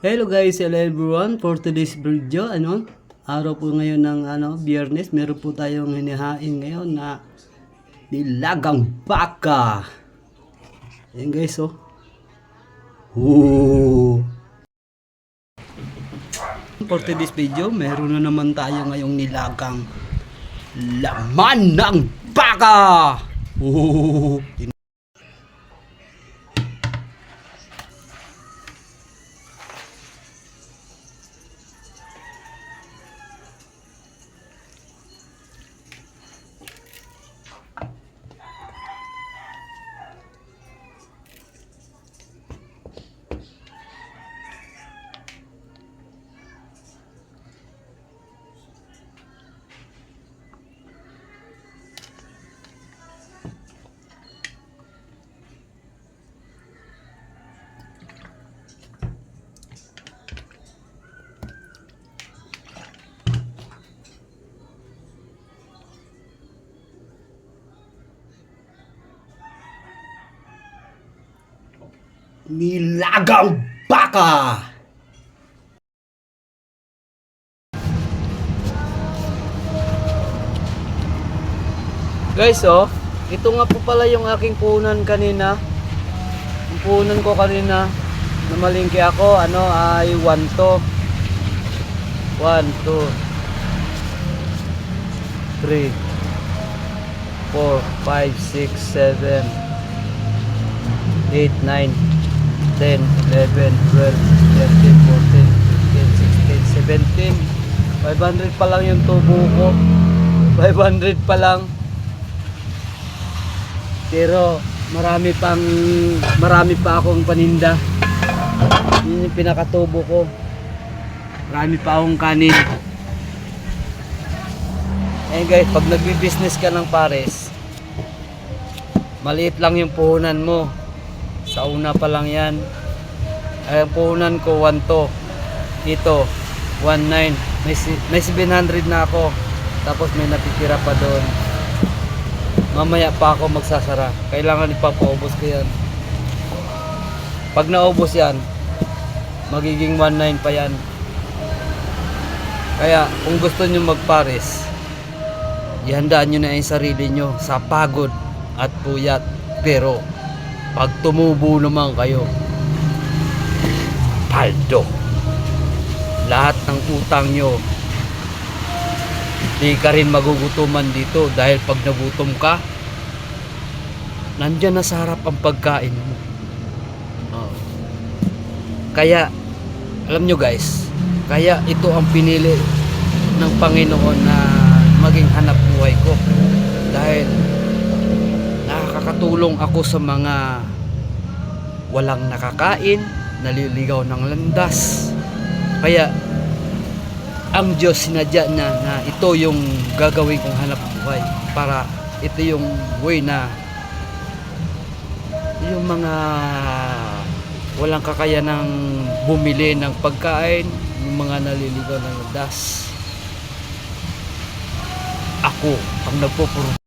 Hello guys, hello everyone. For today's video, araw po ngayon ng Biyernes, meron po tayong hinihain ngayon na nilagang baka. Ayan guys, oh. Ooh. For today's video, meron na naman tayo ngayong nilagang laman ng baka. Ooh. Nilagang baka. Guys, oh, ito nga po pala yung aking puhunan kanina. Yung puhunan ko kanina, namalingki ako, ay 1 to 1, 2 3 4, 5, 6, 7 8, 9 10, 11, 12, 13, 14, 15, 16, 17 500 pa lang yung tubo ko. 500 pa lang. Pero marami pa akong paninda. Yun yung pinakatubo ko. Marami pa akong kanin. Eh guys, pag nagbi-business ka ng pares, maliit lang yung puhunan mo. Sa una pa lang yan. Ay, ang puhunan ko 1 to. Ito 1.9. May 700 na ako. Tapos may natitira pa doon. Mamaya pa ako magsasara. Kailangan ipapaubos ko yan. Pag naubos yan, magiging 1.9 pa yan. Kaya kung gusto nyo magpares, ihandaan nyo na yung sarili nyo sa pagod at puyat. Pero pag tumubo naman kayo, paldo. Lahat ng utang nyo, di ka rin magugutuman dito. Dahil pag nagutom ka, nandyan na sa harap ang pagkain mo. Kaya, alam nyo guys, kaya ito ang pinili ng Panginoon na maging hanap buhay ko. Dahil nakakatulong ako sa mga walang nakakain, naliligaw ng landas. Kaya ang Diyos sinadya na ito yung gagawin kong hanap buhay, para ito yung way na yung mga walang kakayanang bumili ng pagkain, yung mga naliligaw ng landas, ako ang nagpupuro.